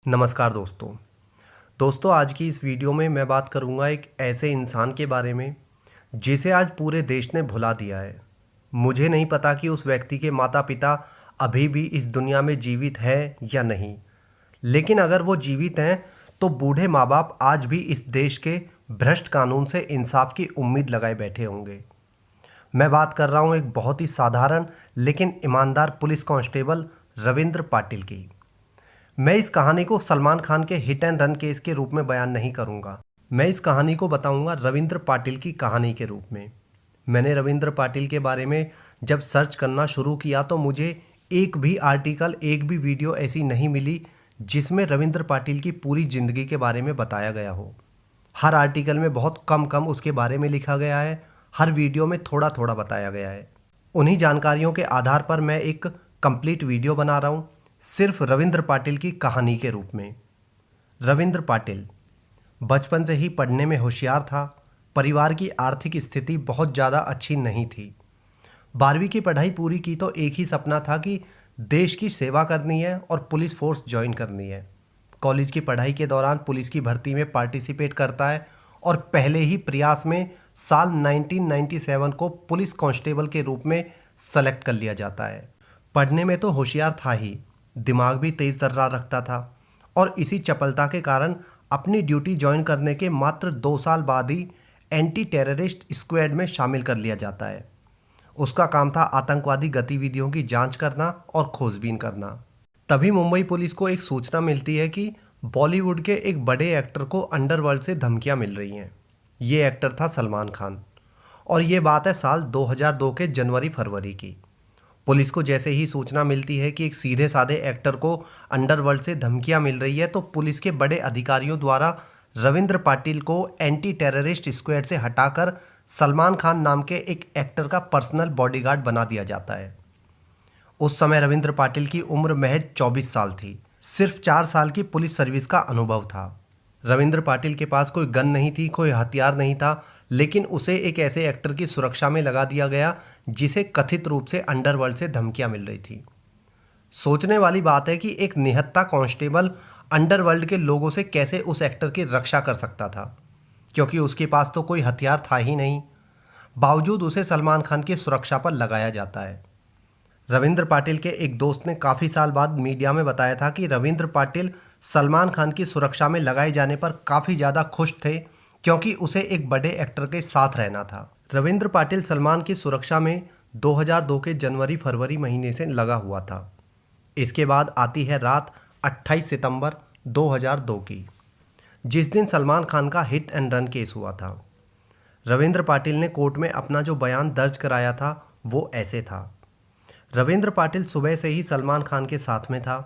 नमस्कार दोस्तों आज की इस वीडियो में मैं बात करूंगा एक ऐसे इंसान के बारे में जिसे आज पूरे देश ने भुला दिया है। मुझे नहीं पता कि उस व्यक्ति के माता पिता अभी भी इस दुनिया में जीवित हैं या नहीं, लेकिन अगर वो जीवित हैं तो बूढ़े माँ बाप आज भी इस देश के भ्रष्ट कानून से इंसाफ की उम्मीद लगाए बैठे होंगे। मैं बात कर रहा हूँ एक बहुत ही साधारण लेकिन ईमानदार पुलिस कांस्टेबल रविंद्र पाटिल की। मैं इस कहानी को सलमान खान के हिट एंड रन केस के रूप में बयान नहीं करूंगा। मैं इस कहानी को बताऊंगा रविंद्र पाटिल की कहानी के रूप में। मैंने रविंद्र पाटिल के बारे में जब सर्च करना शुरू किया तो मुझे एक भी आर्टिकल, एक भी वीडियो ऐसी नहीं मिली जिसमें रविंद्र पाटिल की पूरी ज़िंदगी के बारे में बताया गया हो। हर आर्टिकल में बहुत कम उसके बारे में लिखा गया है, हर वीडियो में थोड़ा थोड़ा बताया गया है। उन्हीं जानकारियों के आधार पर मैं एक कंप्लीट वीडियो बना रहा हूँ, सिर्फ रविंद्र पाटिल की कहानी के रूप में। रविंद्र पाटिल बचपन से ही पढ़ने में होशियार था। परिवार की आर्थिक स्थिति बहुत ज़्यादा अच्छी नहीं थी। 12वीं की पढ़ाई पूरी की तो एक ही सपना था कि देश की सेवा करनी है और पुलिस फोर्स ज्वाइन करनी है। कॉलेज की पढ़ाई के दौरान पुलिस की भर्ती में पार्टिसिपेट करता है और पहले ही प्रयास में साल 1997 को पुलिस कांस्टेबल के रूप में सेलेक्ट कर लिया जाता है। पढ़ने में तो होशियार था ही, दिमाग भी तेज तर्रा रखता था और इसी चपलता के कारण अपनी ड्यूटी ज्वाइन करने के मात्र 2 साल बाद ही एंटी टेररिस्ट स्क्वाड में शामिल कर लिया जाता है। उसका काम था आतंकवादी गतिविधियों की जांच करना और खोजबीन करना। तभी मुंबई पुलिस को एक सूचना मिलती है कि बॉलीवुड के एक बड़े एक्टर को अंडरवर्ल्ड से धमकियां मिल रही हैं। ये एक्टर था सलमान खान और ये बात है साल 2002 के जनवरी-फरवरी की। पुलिस को जैसे ही सूचना मिलती है कि एक सीधे साधे एक्टर को अंडरवर्ल्ड से धमकियां मिल रही है तो पुलिस के बड़े अधिकारियों द्वारा रविंद्र पाटिल को एंटी टेररिस्ट स्क्वाड से हटाकर सलमान खान नाम के एक एक्टर का पर्सनल बॉडीगार्ड बना दिया जाता है। उस समय रविंद्र पाटिल की उम्र महज 24 साल थी। सिर्फ 4 साल की पुलिस सर्विस का अनुभव था। रविंद्र पाटिल के पास कोई गन नहीं थी, कोई हथियार नहीं था, लेकिन उसे एक ऐसे एक्टर की सुरक्षा में लगा दिया गया जिसे कथित रूप से अंडरवर्ल्ड से धमकियां मिल रही थी। सोचने वाली बात है कि एक निहत्था कांस्टेबल अंडरवर्ल्ड के लोगों से कैसे उस एक्टर की रक्षा कर सकता था, क्योंकि उसके पास तो कोई हथियार था ही नहीं। बावजूद उसे सलमान खान की सुरक्षा पर लगाया जाता है। रविंद्र पाटिल के एक दोस्त ने काफ़ी साल बाद मीडिया में बताया था कि रविंद्र पाटिल सलमान खान की सुरक्षा में लगाए जाने पर काफ़ी ज़्यादा खुश थे, क्योंकि उसे एक बड़े एक्टर के साथ रहना था। रविंद्र पाटिल सलमान की सुरक्षा में 2002 के जनवरी-फरवरी महीने से लगा हुआ था। इसके बाद आती है रात 28 सितंबर 2002 की, जिस दिन सलमान खान का हिट एंड रन केस हुआ था। रविंद्र पाटिल ने कोर्ट में अपना जो बयान दर्ज कराया था वो ऐसे था। रविंद्र पाटिल सुबह से ही सलमान खान के साथ में था।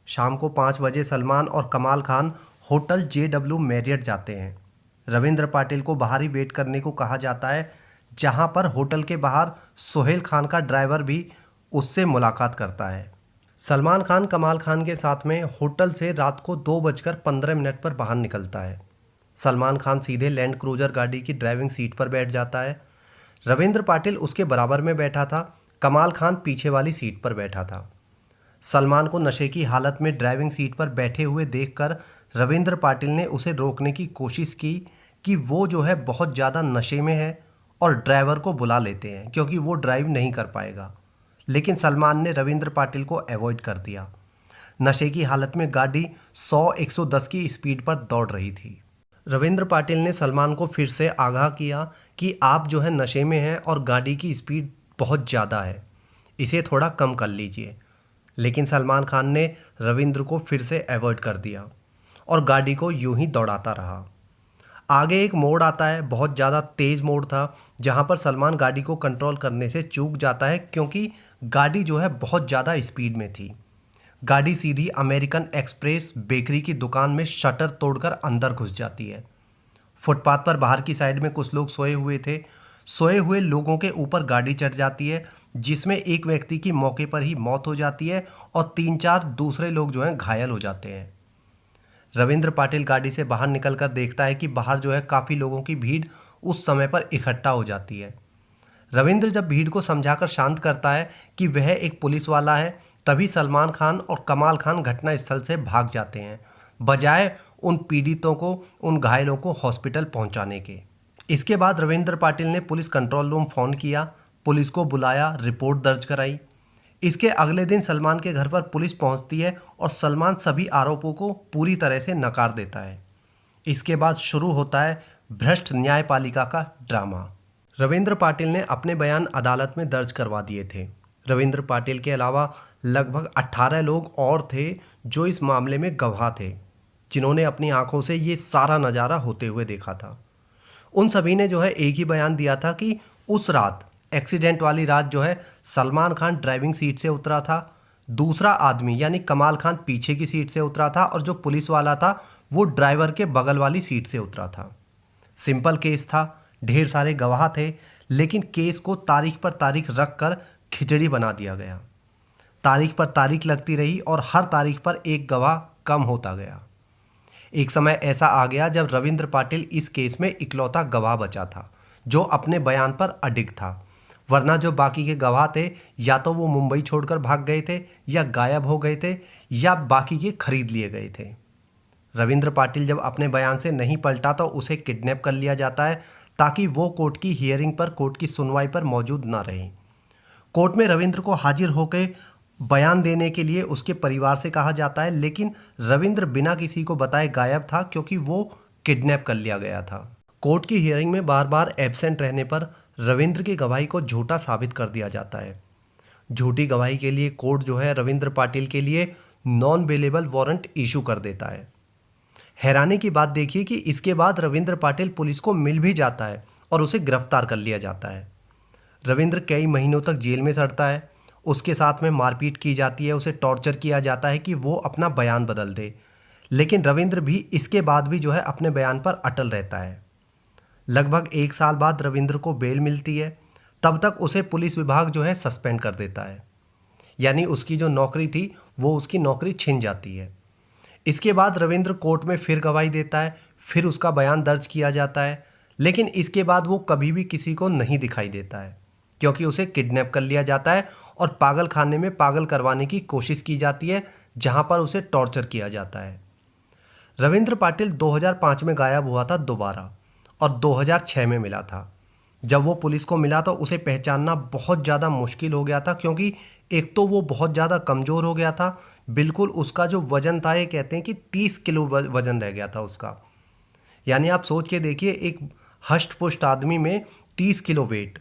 शाम को 5 बजे सलमान और कमाल खान होटल JW मैरियट जाते हैं। रविंद्र पाटिल को बाहर ही वेट करने को कहा जाता है, जहां पर होटल के बाहर सोहेल खान का ड्राइवर भी उससे मुलाकात करता है। सलमान खान कमाल खान के साथ में होटल से रात को 2:15 पर बाहर निकलता है। सलमान खान सीधे लैंड क्रूजर गाड़ी की ड्राइविंग सीट पर बैठ जाता है। रविंद्र पाटिल उसके बराबर में बैठा था, कमाल खान पीछे वाली सीट पर बैठा था। सलमान को नशे की हालत में ड्राइविंग सीट पर बैठे हुए देखकर रविंद्र पाटिल ने उसे रोकने की कोशिश की कि वो जो है बहुत ज़्यादा नशे में है और ड्राइवर को बुला लेते हैं, क्योंकि वो ड्राइव नहीं कर पाएगा। लेकिन सलमान ने रविंद्र पाटिल को अवॉइड कर दिया। नशे की हालत में गाड़ी 100-110 की स्पीड पर दौड़ रही थी। रविंद्र पाटिल ने सलमान को फिर से आगाह किया कि आप जो है नशे में हैं और गाड़ी की स्पीड बहुत ज़्यादा है, इसे थोड़ा कम कर लीजिए। लेकिन सलमान खान ने रविंद्र को फिर से अवॉइड कर दिया और गाड़ी को यूं ही दौड़ाता रहा। आगे एक मोड़ आता है, बहुत ज़्यादा तेज़ मोड़ था, जहां पर सलमान गाड़ी को कंट्रोल करने से चूक जाता है, क्योंकि गाड़ी जो है बहुत ज़्यादा स्पीड में थी। गाड़ी सीधी अमेरिकन एक्सप्रेस बेकरी की दुकान में शटर तोड़कर अंदर घुस जाती है। फुटपाथ पर बाहर की साइड में कुछ लोग सोए हुए थे। सोए हुए लोगों के ऊपर गाड़ी चढ़ जाती है, जिसमें एक व्यक्ति की मौके पर ही मौत हो जाती है और 3-4 दूसरे लोग जो हैं घायल हो जाते हैं। रविंद्र पाटिल गाड़ी से बाहर निकलकर देखता है कि बाहर जो है काफ़ी लोगों की भीड़ उस समय पर इकट्ठा हो जाती है। रविंद्र जब भीड़ को समझाकर शांत करता है कि वह एक पुलिस वाला है, तभी सलमान खान और कमाल खान घटनास्थल से भाग जाते हैं। बजाय उन पीड़ितों को, उन घायलों को हॉस्पिटल पहुंचाने के। इसके बाद रविंद्र पाटिल ने पुलिस कंट्रोल रूम फ़ोन किया, पुलिस को बुलाया, रिपोर्ट दर्ज कराई। इसके अगले दिन सलमान के घर पर पुलिस पहुंचती है और सलमान सभी आरोपों को पूरी तरह से नकार देता है। इसके बाद शुरू होता है भ्रष्ट न्यायपालिका का ड्रामा। रविंद्र पाटिल ने अपने बयान अदालत में दर्ज करवा दिए थे। रविंद्र पाटिल के अलावा लगभग 18 लोग और थे जो इस मामले में गवाह थे, जिन्होंने अपनी आंखों से ये सारा नज़ारा होते हुए देखा था। उन सभी ने जो है एक ही बयान दिया था कि उस रात, एक्सीडेंट वाली रात जो है, सलमान खान ड्राइविंग सीट से उतरा था, दूसरा आदमी यानी कमाल खान पीछे की सीट से उतरा था और जो पुलिस वाला था वो ड्राइवर के बगल वाली सीट से उतरा था। सिंपल केस था, ढेर सारे गवाह थे, लेकिन केस को तारीख पर तारीख रख कर खिचड़ी बना दिया गया। तारीख पर तारीख लगती रही और हर तारीख पर एक गवाह कम होता गया। एक समय ऐसा आ गया जब रविंद्र पाटिल इस केस में इकलौता गवाह बचा था जो अपने बयान पर अडिग था, वरना जो बाकी के गवाह थे या तो वो मुंबई छोड़कर भाग गए थे, या गायब हो गए थे, या बाकी के खरीद लिए गए थे। रविंद्र पाटिल जब अपने बयान से नहीं पलटा तो उसे किडनैप कर लिया जाता है ताकि वो कोर्ट की हियरिंग पर, कोर्ट की सुनवाई पर मौजूद ना रहे। कोर्ट में रविंद्र को हाजिर होकर बयान देने के लिए उसके परिवार से कहा जाता है, लेकिन रविंद्र बिना किसी को बताए गायब था क्योंकि वो किडनैप कर लिया गया था। कोर्ट की हियरिंग में बार बार एब्सेंट रहने पर रविंद्र की गवाही को झूठा साबित कर दिया जाता है। झूठी गवाही के लिए कोर्ट जो है रविंद्र पाटिल के लिए नॉन बेलेबल वारंट इशू कर देता है। हैरानी की बात देखिए कि इसके बाद रविंद्र पाटिल पुलिस को मिल भी जाता है और उसे गिरफ्तार कर लिया जाता है। रविंद्र कई महीनों तक जेल में सड़ता है, उसके साथ में मारपीट की जाती है, उसे टॉर्चर किया जाता है कि वो अपना बयान बदल दे, लेकिन रविंद्र भी इसके बाद भी जो है अपने बयान पर अटल रहता है। लगभग 1 साल बाद रविंद्र को बेल मिलती है, तब तक उसे पुलिस विभाग जो है सस्पेंड कर देता है, यानी उसकी जो नौकरी थी वो उसकी नौकरी छिन जाती है। इसके बाद रविंद्र कोर्ट में फिर गवाही देता है, फिर उसका बयान दर्ज किया जाता है, लेकिन इसके बाद वो कभी भी किसी को नहीं दिखाई देता है क्योंकि उसे किडनैप कर लिया जाता है और पागल खाने में पागल करवाने की कोशिश की जाती है, जहां पर उसे टॉर्चर किया जाता है। रविंद्र पाटिल 2005 में गायब हुआ था दोबारा और 2006 में मिला था। जब वो पुलिस को मिला तो उसे पहचानना बहुत ज़्यादा मुश्किल हो गया था क्योंकि एक तो वो बहुत ज़्यादा कमज़ोर हो गया था, बिल्कुल उसका जो वज़न था, ये कहते हैं कि 30 किलो वज़न रह गया था उसका। यानी आप सोच के देखिए, एक हष्ट पुष्ट आदमी में 30 किलो वेट।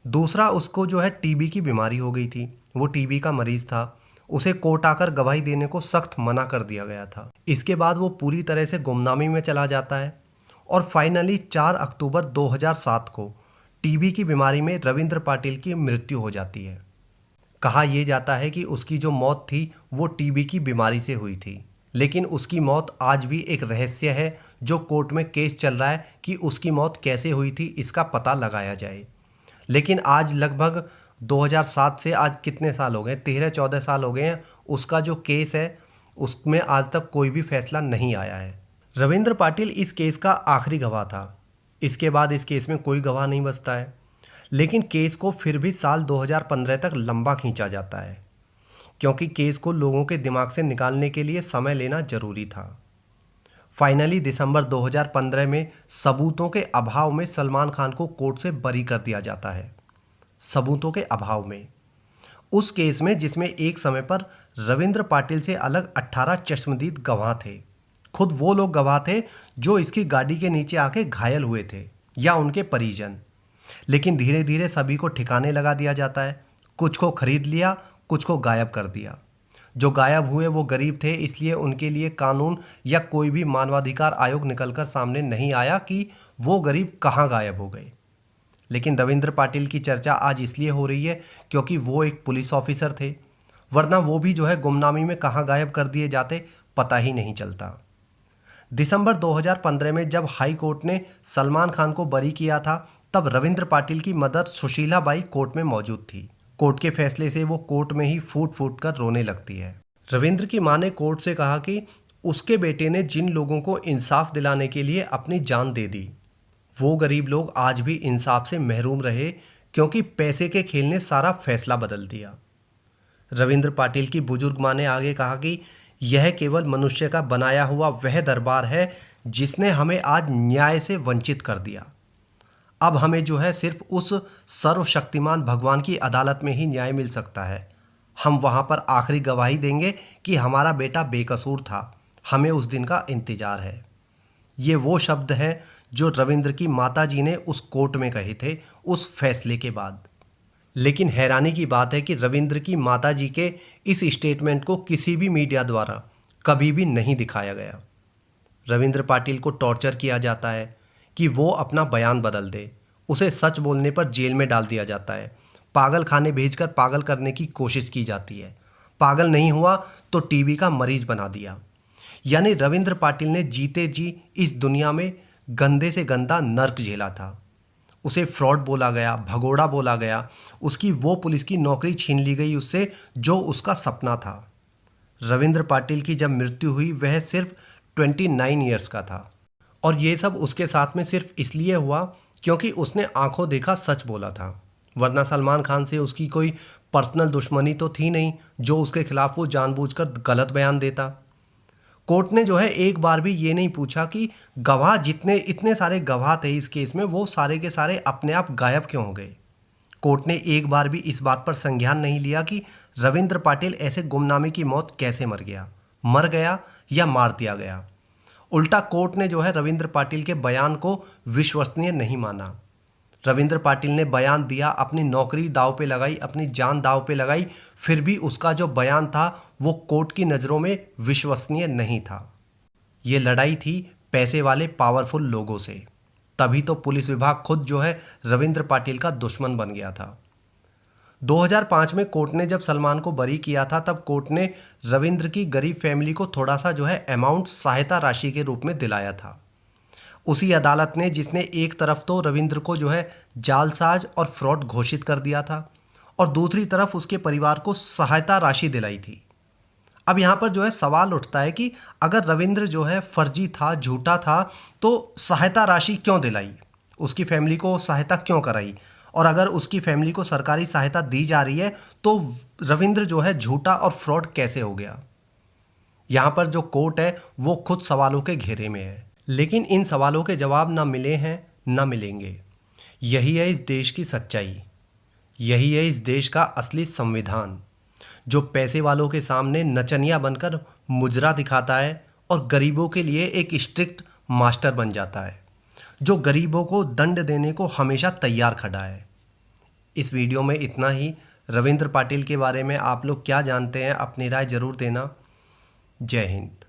दूसरा, उसको जो है टीबी की बीमारी हो गई थी, वो टीबी का मरीज़ था, उसे कोर्ट आकर गवाही देने को सख्त मना कर दिया गया था। इसके बाद वो पूरी तरह से गुमनामी में चला जाता है और फाइनली 4 अक्टूबर 2007 को टीबी की बीमारी में रविंद्र पाटिल की मृत्यु हो जाती है। कहा यह जाता है कि उसकी जो मौत थी वो टीबी की बीमारी से हुई थी, लेकिन उसकी मौत आज भी एक रहस्य है जो कोर्ट में केस चल रहा है कि उसकी मौत कैसे हुई थी, इसका पता लगाया जाए। लेकिन आज लगभग 2007 से आज कितने साल हो गए, 13-14 साल हो गए हैं, उसका जो केस है उसमें आज तक कोई भी फैसला नहीं आया है। रविंद्र पाटिल इस केस का आखिरी गवाह था। इसके बाद इस केस में कोई गवाह नहीं बचता है, लेकिन केस को फिर भी साल 2015 तक लंबा खींचा जाता है क्योंकि केस को लोगों के दिमाग से निकालने के लिए समय लेना जरूरी था। फाइनली दिसंबर 2015 में सबूतों के अभाव में सलमान खान को कोर्ट से बरी कर दिया जाता है। सबूतों के अभाव में उस केस में जिसमें एक समय पर रविंद्र पाटिल से अलग 18 चश्मदीद गवाह थे। खुद वो लोग गवाह थे जो इसकी गाड़ी के नीचे आके घायल हुए थे या उनके परिजन। लेकिन धीरे धीरे सभी को ठिकाने लगा दिया जाता है, कुछ को खरीद लिया, कुछ को गायब कर दिया। जो गायब हुए वो गरीब थे, इसलिए उनके लिए कानून या कोई भी मानवाधिकार आयोग निकलकर सामने नहीं आया कि वो गरीब कहाँ गायब हो गए। लेकिन रविंद्र पाटिल की चर्चा आज इसलिए हो रही है क्योंकि वो एक पुलिस ऑफिसर थे, वरना वो भी जो है गुमनामी में कहाँ गायब कर दिए जाते पता ही नहीं चलता। दिसंबर 2015 में जब हाई कोर्ट ने सलमान खान को बरी किया था, तब रविंद्र पाटिल की मदर सुशीला बाई कोर्ट में मौजूद थी। कोर्ट के फैसले से वो कोर्ट में ही फूट फूट कर रोने लगती है। रविंद्र की मां ने कोर्ट से कहा कि उसके बेटे ने जिन लोगों को इंसाफ दिलाने के लिए अपनी जान दे दी, वो गरीब लोग आज भी इंसाफ से महरूम रहे क्योंकि पैसे के खेल ने सारा फैसला बदल दिया। रविंद्र पाटिल की बुजुर्ग मां ने आगे कहा कि यह केवल मनुष्य का बनाया हुआ वह दरबार है जिसने हमें आज न्याय से वंचित कर दिया। अब हमें जो है सिर्फ उस सर्वशक्तिमान भगवान की अदालत में ही न्याय मिल सकता है। हम वहाँ पर आखिरी गवाही देंगे कि हमारा बेटा बेकसूर था। हमें उस दिन का इंतजार है। ये वो शब्द हैं जो रविंद्र की माताजी ने उस कोर्ट में कहे थे उस फैसले के बाद। लेकिन हैरानी की बात है कि रविंद्र की माताजी के इस स्टेटमेंट को किसी भी मीडिया द्वारा कभी भी नहीं दिखाया गया। रविंद्र पाटिल को टॉर्चर किया जाता है कि वो अपना बयान बदल दे। उसे सच बोलने पर जेल में डाल दिया जाता है। पागल खाने भेजकर पागल करने की कोशिश की जाती है। पागल नहीं हुआ तो टीबी का मरीज बना दिया। यानी रविंद्र पाटिल ने जीते जी इस दुनिया में गंदे से गंदा नर्क झेला था। उसे फ्रॉड बोला गया, भगोड़ा बोला गया, उसकी वो पुलिस की नौकरी छीन ली गई उससे जो उसका सपना था। रविंद्र पाटिल की जब मृत्यु हुई वह सिर्फ 29 ईयर्स का था। और ये सब उसके साथ में सिर्फ इसलिए हुआ क्योंकि उसने आंखों देखा सच बोला था। वरना सलमान खान से उसकी कोई पर्सनल दुश्मनी तो थी नहीं जो उसके खिलाफ वो जानबूझकर गलत बयान देता। कोर्ट ने जो है एक बार भी ये नहीं पूछा कि गवाह जितने इतने सारे गवाह थे इस केस में वो सारे के सारे अपने आप गायब क्यों हो गए। कोर्ट ने एक बार भी इस बात पर संज्ञान नहीं लिया कि रविंद्र पाटिल ऐसे गुमनामी की मौत कैसे मर गया या मार दिया गया। उल्टा कोर्ट ने जो है रविंद्र पाटिल के बयान को विश्वसनीय नहीं माना। रविंद्र पाटिल ने बयान दिया, अपनी नौकरी दांव पे लगाई, अपनी जान दांव पे लगाई, फिर भी उसका जो बयान था वो कोर्ट की नज़रों में विश्वसनीय नहीं था। ये लड़ाई थी पैसे वाले पावरफुल लोगों से। तभी तो पुलिस विभाग खुद जो है रविंद्र पाटिल का दुश्मन बन गया था। 2005 में कोर्ट ने जब सलमान को बरी किया था तब कोर्ट ने रविंद्र की गरीब फैमिली को थोड़ा सा जो है अमाउंट सहायता राशि के रूप में दिलाया था। उसी अदालत ने जिसने एक तरफ तो रविंद्र को जो है जालसाज और फ्रॉड घोषित कर दिया था और दूसरी तरफ उसके परिवार को सहायता राशि दिलाई थी। अब यहाँ पर जो है सवाल उठता है कि अगर रविंद्र जो है फर्जी था, झूठा था, तो सहायता राशि क्यों दिलाई, उसकी फैमिली को सहायता क्यों कराई, और अगर उसकी फैमिली को सरकारी सहायता दी जा रही है तो रविंद्र जो है झूठा और फ्रॉड कैसे हो गया। यहाँ पर जो कोर्ट है वो खुद सवालों के घेरे में है। लेकिन इन सवालों के जवाब ना मिले हैं ना मिलेंगे। यही है इस देश की सच्चाई। यही है इस देश का असली संविधान जो पैसे वालों के सामने नचनिया बनकर मुजरा दिखाता है और गरीबों के लिए एक स्ट्रिक्ट मास्टर बन जाता है जो गरीबों को दंड देने को हमेशा तैयार खड़ा है। इस वीडियो में इतना ही। रविंद्र पाटिल के बारे में आप लोग क्या जानते हैं, अपनी राय ज़रूर देना। जय हिंद।